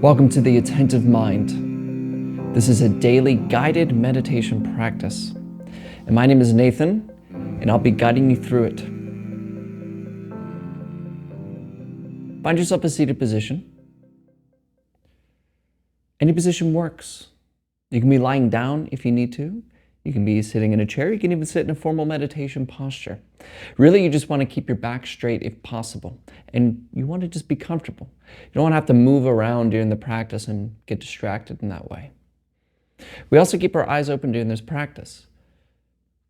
Welcome to the Attentive Mind. This is a daily guided meditation practice. And my name is Nathan, and I'll be guiding you through it. Find yourself a seated position. Any position works. You can be lying down if you need to. You can be sitting in a chair. You can even sit in a formal meditation posture. Really, you just want to keep your back straight if possible. And you want to just be comfortable. You don't want to have to move around during the practice and get distracted in that way. We also keep our eyes open during this practice.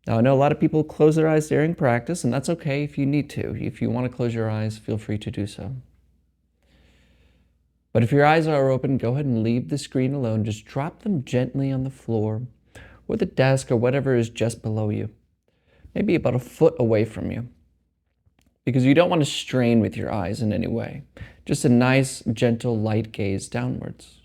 Now, I know a lot of people close their eyes during practice, and that's okay if you need to. If you want to close your eyes, feel free to do so. But if your eyes are open, go ahead and leave the screen alone. Just drop them gently on the floor or the desk or whatever is just below you, maybe about a foot away from you, because you don't want to strain with your eyes in any way. Just a nice, gentle, light gaze downwards.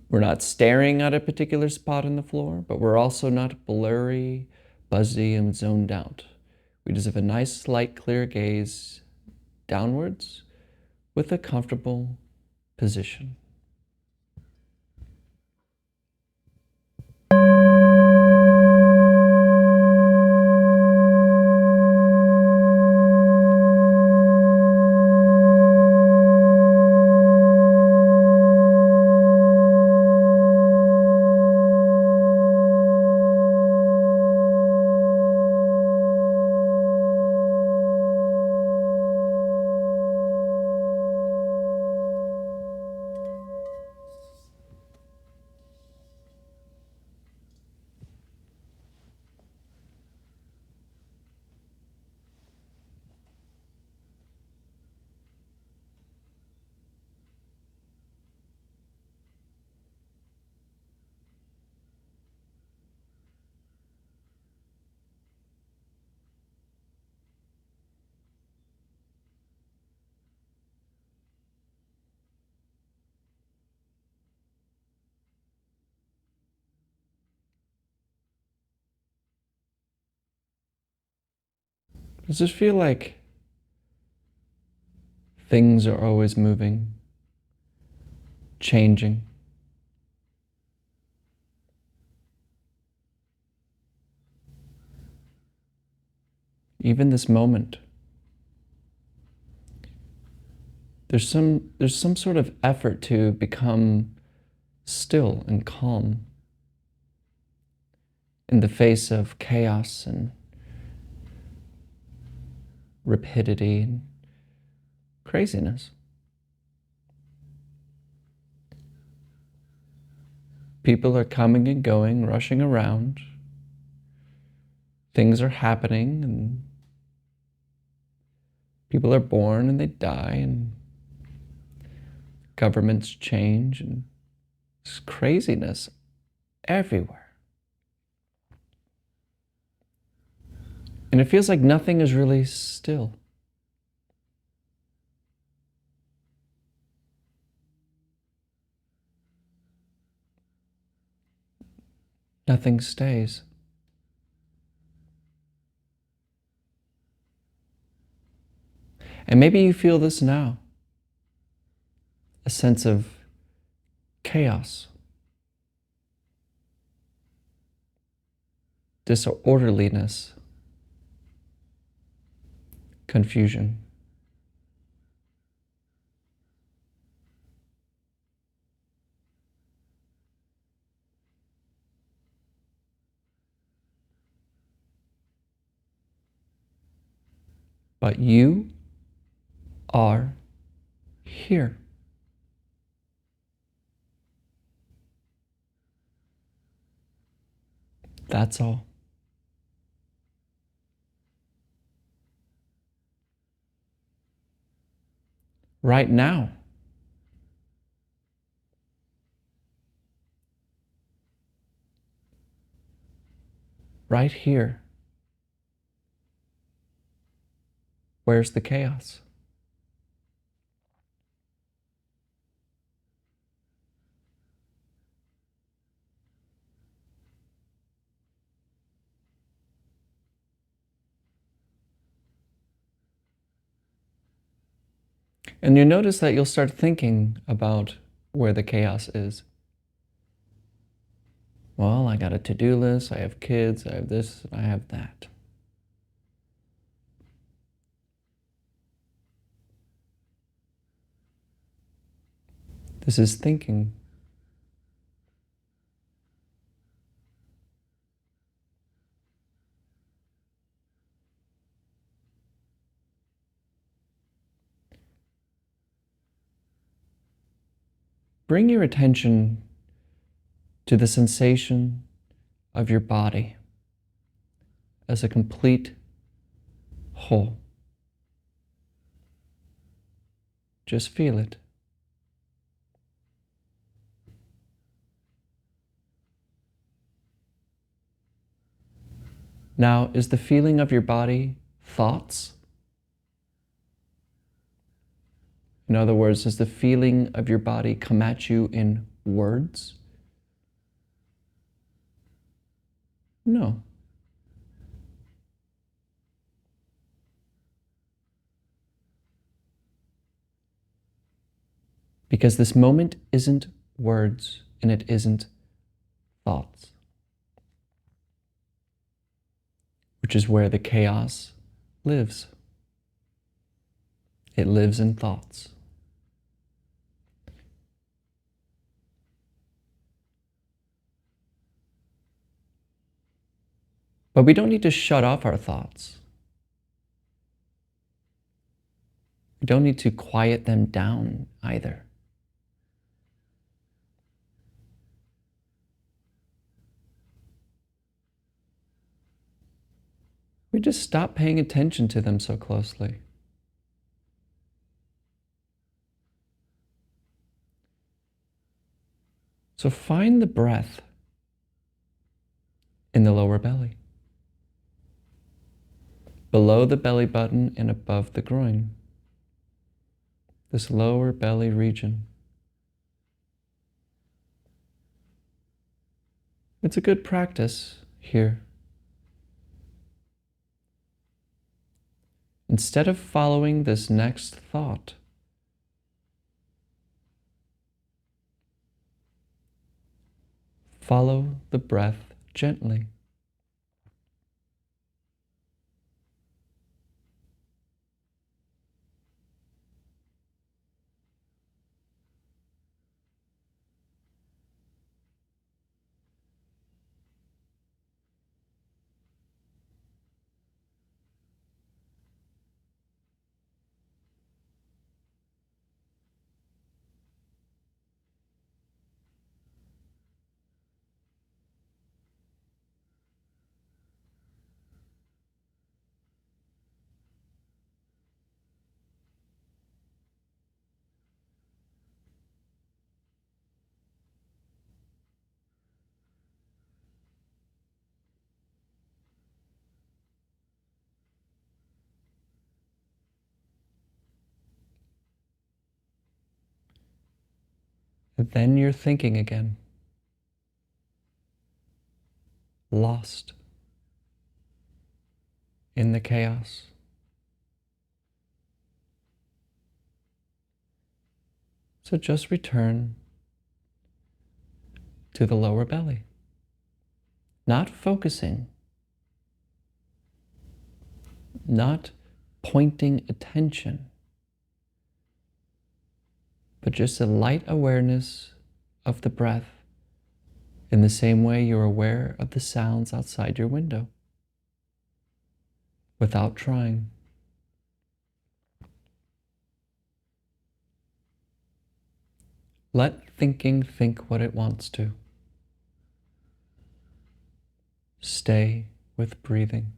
We're not staring at a particular spot on the floor, but we're also not blurry, buzzy, and zoned out. We just have a nice, light, clear gaze downwards with a comfortable position. Does it feel like things are always moving, changing? Even this moment, there's some sort of effort to become still and calm in the face of chaos and rapidity and craziness. People are coming and going, rushing around. Things are happening, and people are born and they die, and governments change, and there's craziness everywhere. And it feels like nothing is really still. Nothing stays. And maybe you feel this now, a sense of chaos, disorderliness, confusion. But you are here. That's all. Right now. Right here. Where's the chaos? And you notice that you'll start thinking about where the chaos is. Well, I got a to-do list, I have kids, I have this, I have that. This is thinking. Bring your attention to the sensation of your body as a complete whole. Just feel it. Now, is the feeling of your body thoughts? In other words, does the feeling of your body come at you in words? No. Because this moment isn't words and it isn't thoughts, which is where the chaos lives. It lives in thoughts. But we don't need to shut off our thoughts. We don't need to quiet them down either. We just stop paying attention to them so closely. So find the breath in the lower belly, below the belly button and above the groin, this lower belly region. It's a good practice here. Instead of following this next thought, follow the breath gently. And then you're thinking again, lost in the chaos. So just return to the lower belly, not focusing, not pointing attention, but just a light awareness of the breath in the same way you're aware of the sounds outside your window, without trying. Let thinking think what it wants to. Stay with breathing.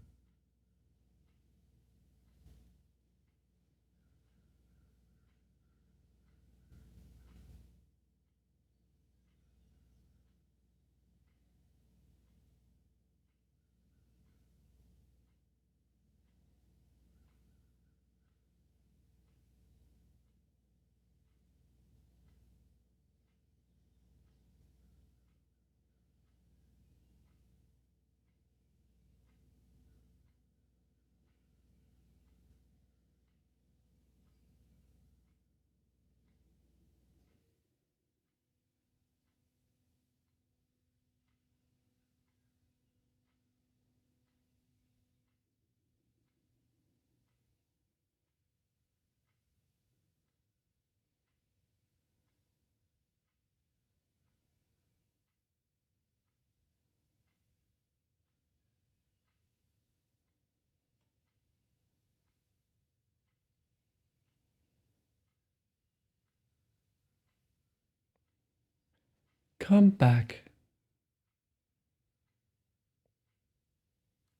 come back.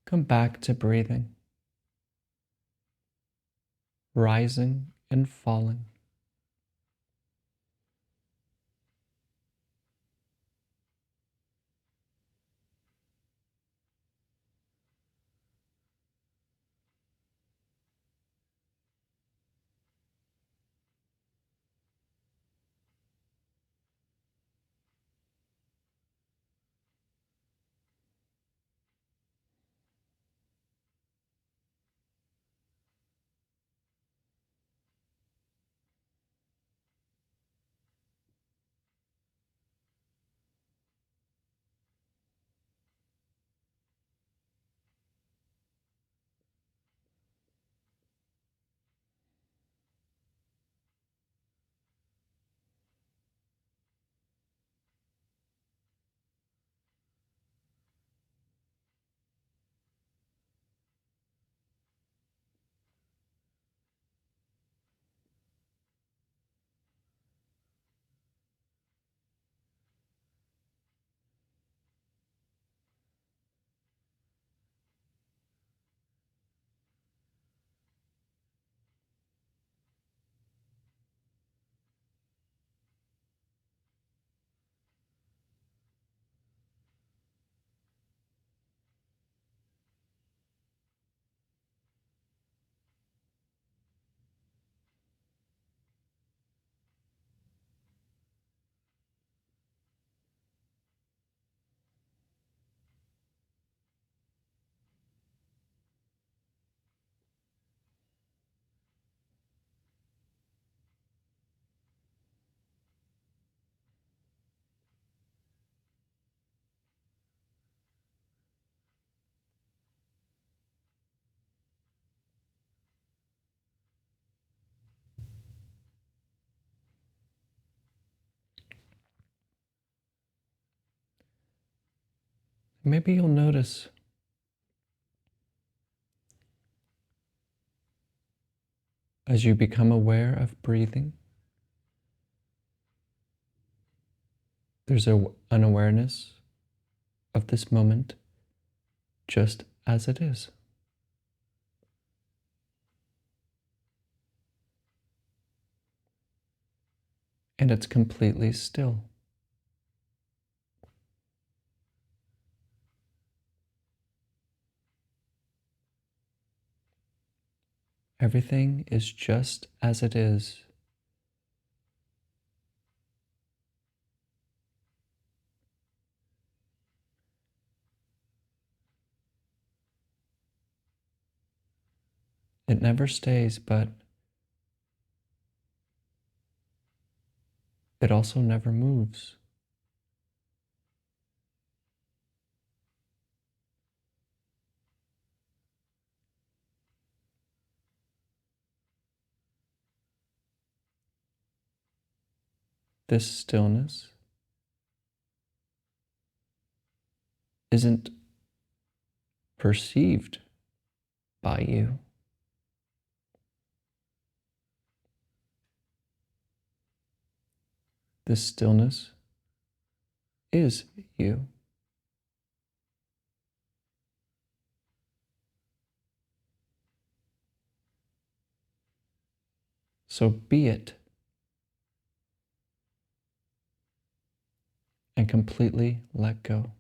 Come back to breathing, rising and falling. Maybe you'll notice as you become aware of breathing, there's an awareness of this moment just as it is. And it's completely still. Everything is just as it is. It never stays, but it also never moves. This stillness isn't perceived by you. This stillness is you. So be it and completely let go.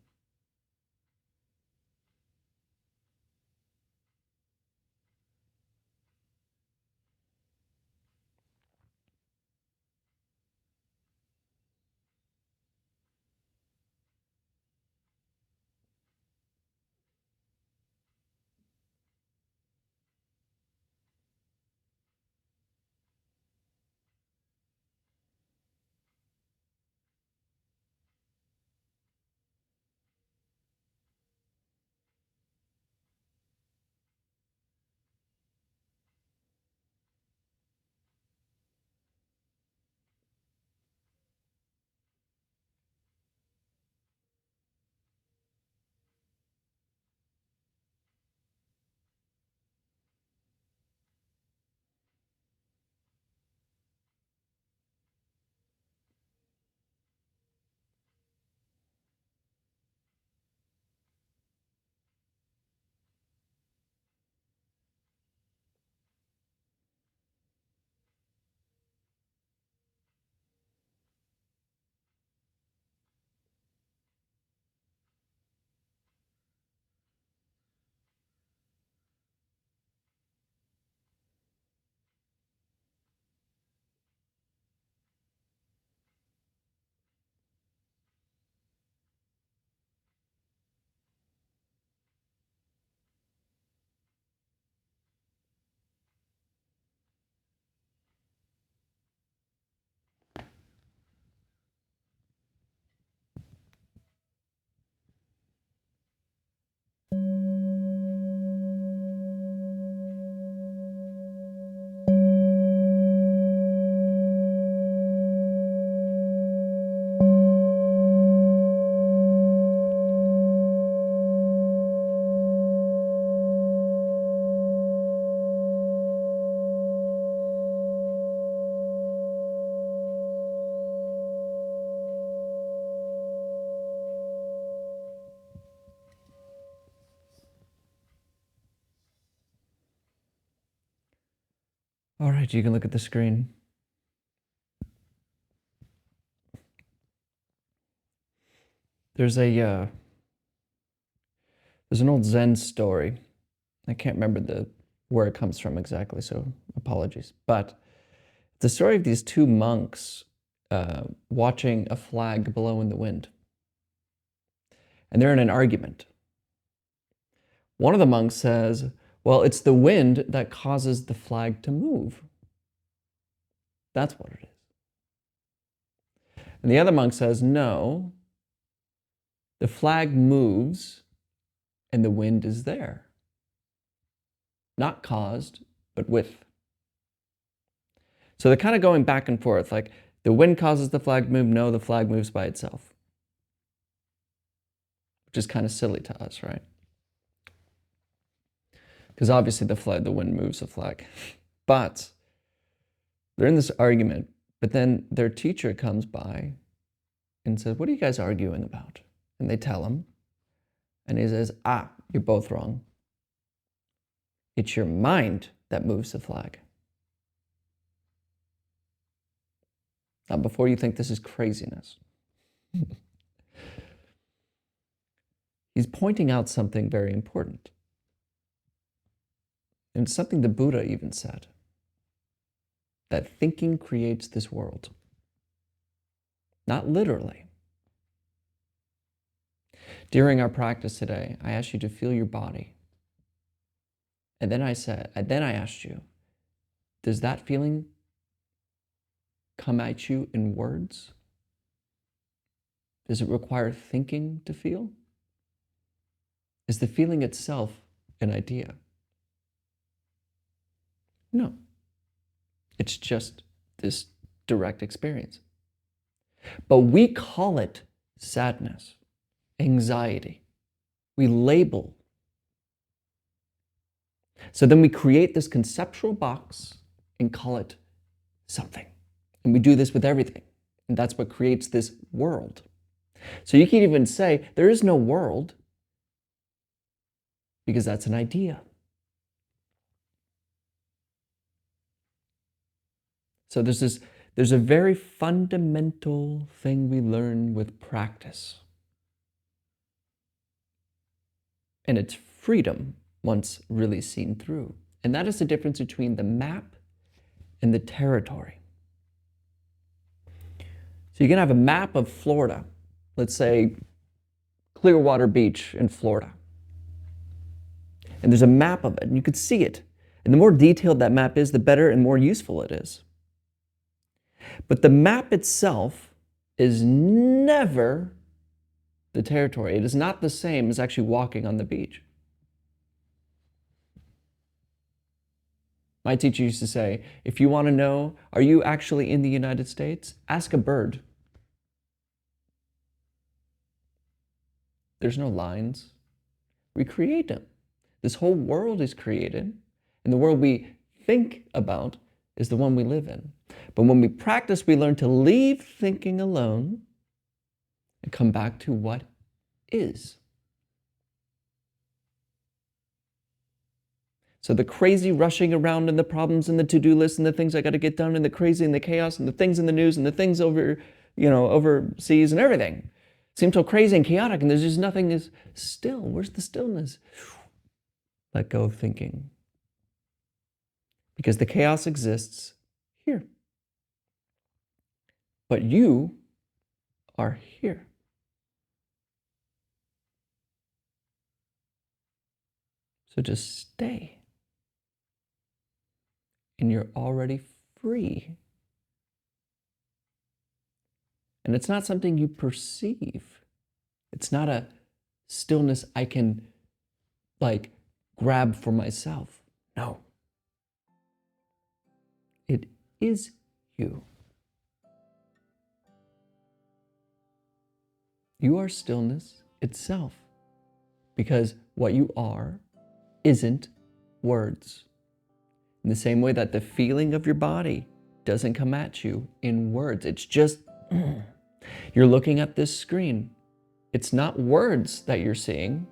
All right, you can look at the screen. There's an old Zen story. I can't remember where it comes from exactly, so apologies. But the story of these two monks watching a flag blow in the wind. And they're in an argument. One of the monks says, well, it's the wind that causes the flag to move. That's what it is. And the other monk says, no, the flag moves and the wind is there. Not caused, but with. So they're kind of going back and forth, like the wind causes the flag to move, no, the flag moves by itself. Which is kind of silly to us, right? Because obviously the wind moves the flag. But they're in this argument, but then their teacher comes by and says, what are you guys arguing about? And they tell him, and he says, you're both wrong. It's your mind that moves the flag. Now, before you think this is craziness, he's pointing out something very important. And it's something the Buddha even said, that thinking creates this world. Not literally. During our practice today, I asked you to feel your body. And then I asked you, does that feeling come at you in words? Does it require thinking to feel? Is the feeling itself an idea? No. It's just this direct experience. But we call it sadness, anxiety. We label. So then we create this conceptual box and call it something. And we do this with everything. And that's what creates this world. So you can even say there is no world because that's an idea. So there's a very fundamental thing we learn with practice. And it's freedom once really seen through. And that is the difference between the map and the territory. So you can have a map of Florida, let's say Clearwater Beach in Florida. And there's a map of it, and you could see it. And the more detailed that map is, the better and more useful it is. But the map itself is never the territory. It is not the same as actually walking on the beach. My teacher used to say, if you want to know, are you actually in the United States? Ask a bird. There's no lines. We create them. This whole world is created, and the world we think about is the one we live in. But when we practice, we learn to leave thinking alone and come back to what is. So the crazy rushing around and the problems and the to-do list and the things I got to get done and the crazy and the chaos and the things in the news and the things overseas and everything seem so crazy and chaotic, and there's just nothing is still. Where's the stillness? Let go of thinking. Because the chaos exists here. But you are here. So just stay. And you're already free. And it's not something you perceive. It's not a stillness I can grab for myself. No. It is you. You are stillness itself, because what you are isn't words. In the same way that the feeling of your body doesn't come at you in words. It's just, you're looking at this screen. It's not words that you're seeing.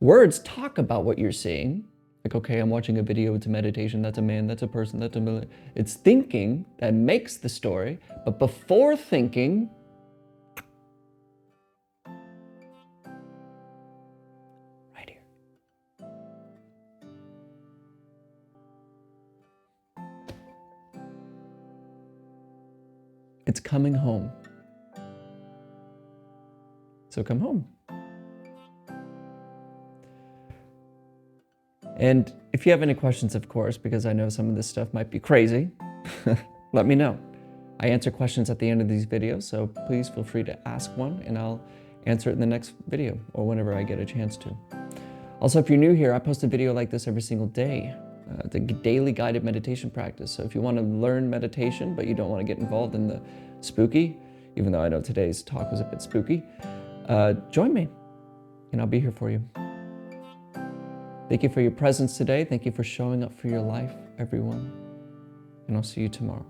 Words talk about what you're seeing. Like, okay, I'm watching a video, it's a meditation, that's a man, that's a person, that's a million. It's thinking that makes the story, but before thinking, right here. It's coming home. So come home. And if you have any questions, of course, because I know some of this stuff might be crazy, let me know. I answer questions at the end of these videos, so please feel free to ask one and I'll answer it in the next video or whenever I get a chance to. Also, if you're new here, I post a video like this every single day. The daily guided meditation practice. So if you want to learn meditation, but you don't want to get involved in the spooky, even though I know today's talk was a bit spooky, join me and I'll be here for you. Thank you for your presence today. Thank you for showing up for your life, everyone. And I'll see you tomorrow.